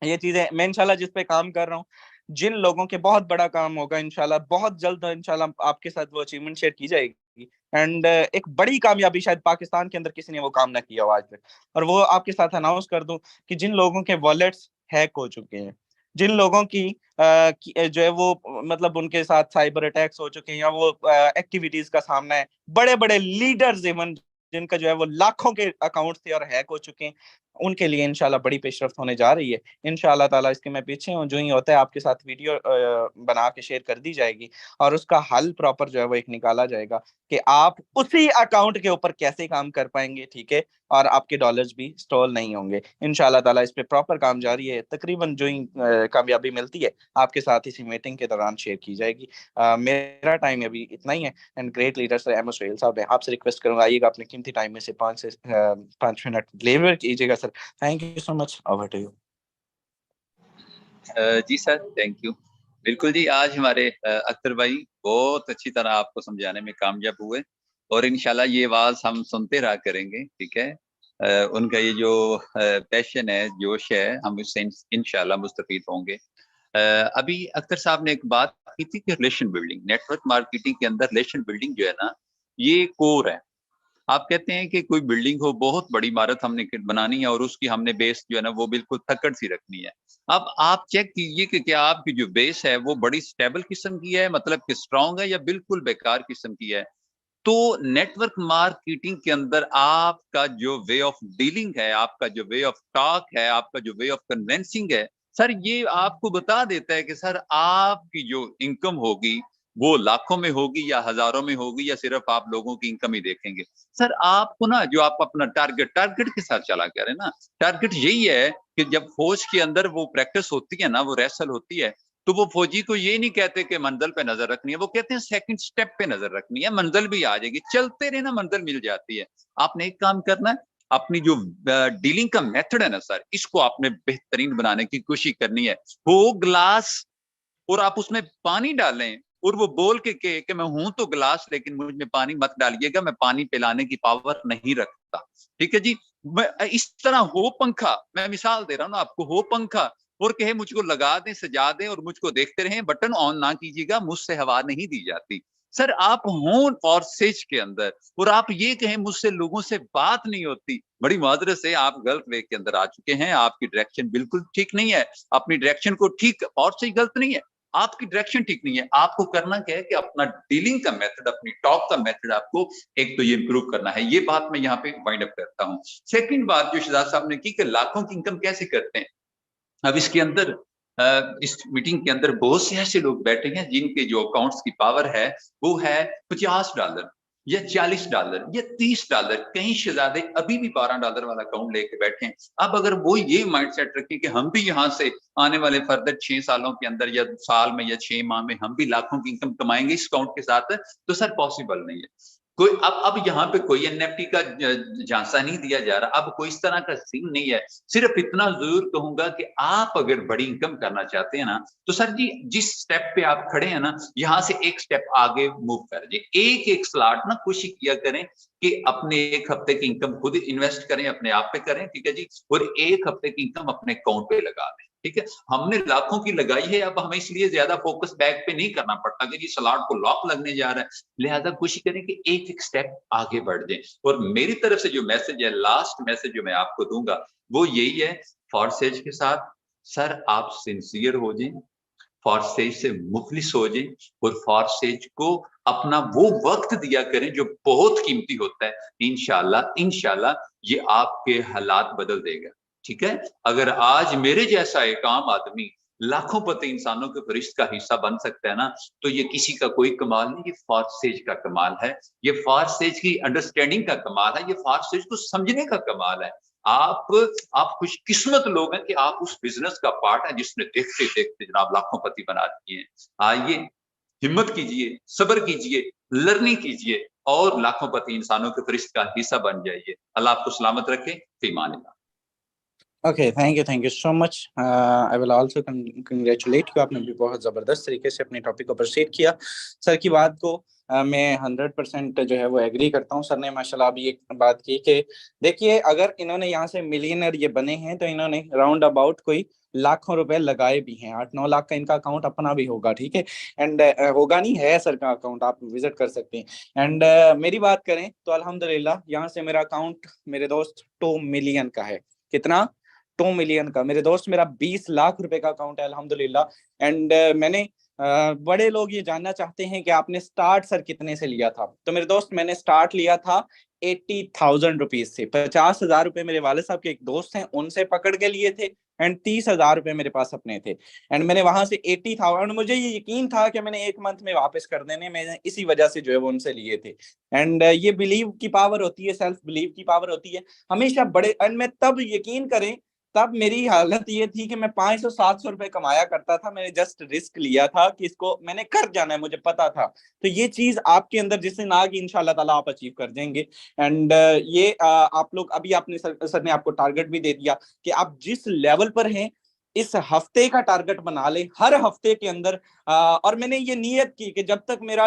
ये चीजें मैं इंशाल्लाह जिस पे काम कर रहा हूँ, जिन लोगों के बहुत बड़ा काम होगा इंशाल्लाह, बहुत जल्द इंशाल्लाह आपके साथ वो अचीवमेंट शेयर की जाएगी। एंड एक बड़ी कामयाबी, शायद पाकिस्तान के अंदर किसी ने वो काम ना किया हो आज तक, और वो आपके साथ अनाउंस कर दूं कि जिन लोगों के वॉलेट्स हैक हो चुके हैं, जिन लोगों की जो है वो मतलब उनके साथ साइबर अटैक्स हो चुके हैं या वो एक्टिविटीज का सामना है, बड़े बड़े लीडर्स इवन जिनका जो है वो लाखों के अकाउंट थे और हैक हो चुके हैं, उनके लिए इंशाल्लाह बड़ी पेशरफ्त होने जा रही है। इंशाल्लाह ताला इसके मैं पीछे हूँ, जो ही होता है आपके साथ वीडियो बना के शेयर कर दी जाएगी और उसका हल प्रॉपर जो है वो एक निकाला जाएगा कि आप उसी अकाउंट के ऊपर कैसे काम कर पाएंगे, ठीक है, और आपके डॉलर्स भी स्टॉल नहीं होंगे। इंशाल्लाह ताला इस पे प्रॉपर काम जारी है, तकरीबन जो ही कामयाबी मिलती है आपके साथ इसी मीटिंग के दौरान शेयर की जाएगी। मेरा टाइम अभी इतना ही है and great leaders M S Sohail Sahab है, आपसे रिक्वेस्ट करूंगा आइएगा, अपने कीमती टाइम में से 5 मिनट डिलीवर कीजिएगा sir. Thank you so much, over to you. जी सर, थैंक यू। बिल्कुल जी, आज हमारे अख्तर भाई बहुत अच्छी तरह आपको समझाने में कामयाब हुए और इंशाल्लाह ये आवाज हम सुनते रहा करेंगे, ठीक है। उनका ये जो पैशन है, जोश है, हम उससे इंशाल्लाह मुस्तफीद होंगे। अभी अख्तर साहब ने एक बात की थी कि रिलेशन बिल्डिंग, नेटवर्क मार्केटिंग के अंदर रिलेशन बिल्डिंग जो है ना, ये कोर है। आप कहते हैं कि कोई बिल्डिंग हो, बहुत बड़ी इमारत हमने बनानी है और उसकी हमने बेस जो है ना वो बिल्कुल तकड़ सी रखनी है। अब आप चेक कीजिए कि क्या आपकी जो बेस है वो बड़ी स्टेबल किस्म की है, मतलब कि स्ट्रांग है, या बिल्कुल बेकार किस्म की है। तो नेटवर्क मार्केटिंग के अंदर आपका जो वे ऑफ डीलिंग है, आपका जो वे ऑफ टॉक है, आपका जो वे ऑफ कन्विंसिंग है, सर ये आपको बता देता है कि सर आपकी जो इनकम होगी वो लाखों में होगी या हजारों में होगी या सिर्फ आप लोगों की इनकम ही देखेंगे। सर आपको ना जो आप अपना टारगेट के साथ चला करें ना, टारगेट यही है कि जब फौज के अंदर वो प्रैक्टिस होती है ना, वो रेसल होती है, तो वो फौजी को ये नहीं कहते कि मंजिल पे नजर रखनी है, वो कहते हैं सेकंड स्टेप पे नजर रखनी है, मंजिल भी आ जाएगी, चलते रहना मंजिल मिल जाती है। आपने एक काम करना है, अपनी जो डीलिंग का मेथड है ना सर, इसको आपने बेहतरीन बनाने की कोशिश करनी है। वो ग्लास और आप उसमें पानी डालें और वो बोल के मैं हूं तो ग्लास, लेकिन मुझ में पानी मत डालिएगा, मैं पानी पिलाने की पावर नहीं रखता, ठीक है जी। मैं इस तरह हो पंखा, मैं मिसाल दे रहा हूं ना आपको, हो पंखा और कहे मुझको लगा दें, सजा दें और मुझको देखते रहें, बटन ऑन ना कीजिएगा, मुझसे हवा नहीं दी जाती। सर आप हों और सेज के अंदर और आप ये कहें मुझसे लोगों से बात नहीं होती, बड़ी माजरत से आप गलत वे के अंदर आ चुके हैं, आपकी डायरेक्शन बिल्कुल ठीक नहीं है। अपनी डायरेक्शन को ठीक और सही गलत नहीं है, आपकी डायरेक्शन ठीक नहीं है। आपको करना क्या है कि अपना डीलिंग का मेथड, अपनी टॉक का मेथड आपको एक तो ये इंप्रूव करना है। ये बात मैं यहाँ पे वाइंड अप करता हूँ। सेकंड बात जो शहजाद साहब ने की कि लाखों की इनकम कैसे करते हैं, अब इसके अंदर इस मीटिंग के अंदर बहुत से ऐसे लोग बैठे हैं जिनके जो अकाउंट्स की पावर है वो है $50 या $40 या $30। कई शहजादे अभी भी $12 वाला अकाउंट लेके बैठे हैं। अब अगर वो ये माइंडसेट रखें कि हम भी यहाँ से आने वाले फर्दर 6 सालों के अंदर या साल में या 6 माह में हम भी लाखों की इनकम कमाएंगे इस अकाउंट के साथ, तो सर पॉसिबल नहीं है। कोई अब यहाँ पे कोई एनएफटी का झांसा नहीं दिया जा रहा, अब कोई इस तरह का सीन नहीं है। सिर्फ इतना जरूर कहूंगा कि आप अगर बड़ी इनकम करना चाहते हैं ना, तो सर जी जिस स्टेप पे आप खड़े हैं ना, यहाँ से एक स्टेप आगे मूव कर जाइए। एक एक स्लॉट ना कोशिश किया करें कि अपने 1 हफ्ते की इनकम खुद इन्वेस्ट करें, अपने आप पे करें, ठीक है जी, और 1 हफ्ते की इनकम अपने अकाउंट पे लगा दें, ठीक है। हमने लाखों की लगाई है, अब हमें इसलिए ज्यादा फोकस बैक पे नहीं करना पड़ता कि ये स्लॉट को लॉक लगने जा रहा है, लिहाजा कोशिश करें कि एक एक स्टेप आगे बढ़ जाए। और मेरी तरफ से जो मैसेज है, लास्ट मैसेज जो मैं आपको दूंगा वो यही है, फॉरसेज के साथ सर आप सिंसियर हो जाए, फॉरसेज से मुखलिस हो जाए और फॉरसेज को अपना वो वक्त दिया करें जो बहुत कीमती होता है। इंशाल्लाह ये आपके हालात बदल देगा। ठीक है, अगर आज मेरे जैसा एक आम आदमी लाखों पति इंसानों के फरिश्त का हिस्सा बन सकता है ना, तो ये किसी का कोई कमाल नहीं, ये फॉरसेज का कमाल है, ये फॉरसेज की अंडरस्टैंडिंग का कमाल है, ये फॉरसेज को समझने का कमाल है। आप खुशकिस्मत लोग हैं कि आप उस बिजनेस का पार्ट है जिसने देखते देखते जनाब लाखों पति बना दिए हैं। आइए, हिम्मत कीजिए, सब्र कीजिए, लर्निंग कीजिए और लाखों पति इंसानों के फरिश्त का हिस्सा बन जाइए। अल्लाह आपको सलामत रखे। फी अमानिल्लाह। Okay, thank you so much. I will also congratulate you, आपने भी बहुत ज़बरदस्त तरीके से अपने टॉपिक को प्रोसीड किया। सर की बात को मैं 100% जो है वो एग्री करता हूँ। सर ने माशाल्लाह अभी एक बात की कि देखिए, अगर इन्होंने यहाँ से मिलियनर ये बने हैं तो इन्होंने राउंड अबाउट कोई लाखों रुपए लगाए भी हैं। 8-9 लाख का इनका अकाउंट अपना भी होगा, ठीक है। एंड होगा नहीं, है सर का अकाउंट, आप विजिट कर सकते हैं। एंड मेरी बात करें तो अल्हम्दुलिल्लाह यहाँ से मेरा अकाउंट मेरे दोस्त 2 मिलियन का है। कितना? 2 मिलियन का। मेरे दोस्त मेरा 20 लाख रुपए का अकाउंट है अल्हम्दुलिल्लाह। एंड मैंने बड़े लोग ये जानना चाहते हैं कि आपने स्टार्ट सर कितने से लिया था। तो मेरे दोस्त मैंने स्टार्ट लिया था 80,000 रुपीज से। 50,000 रुपए मेरे वाले साहब के एक दोस्त हैं उनसे पकड़ के लिए थे एंड 30,000 रुपए मेरे पास अपने थे। एंड मैंने वहां से 80,000, मुझे ये यकीन था कि मैंने 1 मंथ में वापस कर देने, मैंने इसी वजह से जो है वो उनसे लिए थे। एंड ये बिलीव की पावर होती है, सेल्फ बिलीव की पावर होती है हमेशा बड़े। एंड मैं तब यकीन करें, तब मेरी हालत ये थी कि मैं 500-700 रुपए कमाया करता था। मैंने जस्ट रिस्क लिया था कि इसको मैंने कर जाना है, मुझे पता था। तो ये चीज आपके अंदर जिस दिन आ गई इंशाल्लाह ताला आप अचीव कर जाएंगे। एंड ये आप लोग अभी आपने सर ने आपको टारगेट भी दे दिया कि आप जिस लेवल पर हैं इस हफ्ते का टारगेट बना ले, हर हफ्ते के अंदर। और मैंने ये नियत की कि जब तक मेरा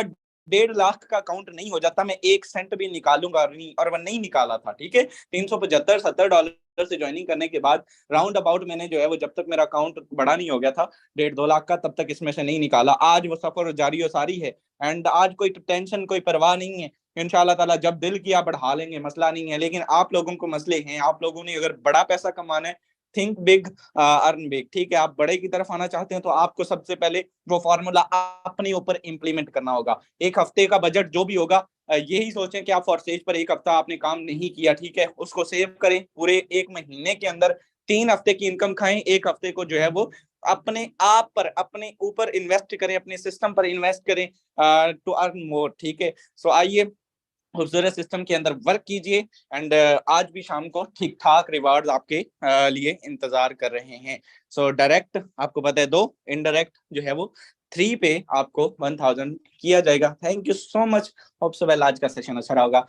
1.5 लाख का अकाउंट नहीं हो जाता मैं 1 सेंट भी निकालूंगा नहीं, और वो नहीं निकाला था, ठीक है। $375-70 से ज्वाइनिंग करने के बाद राउंड अबाउट मैंने जो है वो, जब तक मेरा अकाउंट बड़ा नहीं हो गया था 1.5-2 लाख का, तब तक इसमें से नहीं निकाला। आज वो सफर जारी और सारी है। एंड आज कोई टेंशन, कोई परवाह नहीं है। इंशाल्लाह ताला जब दिल किया बढ़ा लेंगे, मसला नहीं है। लेकिन आप लोगों को मसले हैं, आप लोगों ने अगर बड़ा पैसा कमाना है, थिंक बिग अर्न बिग, ठीक है। आप बड़े की तरफ आना चाहते हैं तो आपको सबसे पहले वो फॉर्मूला अपने ऊपर इंप्लीमेंट करना होगा। 1 हफ्ते का बजट जो भी होगा, यही सोचें कि आप फॉरसेज पर 1 हफ्ता आपने काम नहीं किया, ठीक है, उसको सेव करें। पूरे 1 महीने के अंदर 3 हफ्ते की इनकम खाएं, 1 हफ्ते को जो है वो अपने आप पर, अपने ऊपर इन्वेस्ट करें, अपने सिस्टम पर इन्वेस्ट करें टू अर्न मोर, ठीक है। सो आइए खूबसूरत सिस्टम के अंदर वर्क कीजिए। एंड आज भी शाम को ठीक ठाक रिवार्ड्स आपके लिए इंतजार कर रहे हैं। सो डायरेक्ट आपको पता है 2, इनडायरेक्ट जो है वो 3 पे आपको 1000 किया जाएगा। Thank you so much. Hope so well आज का सेशन अच्छा रहा होगा।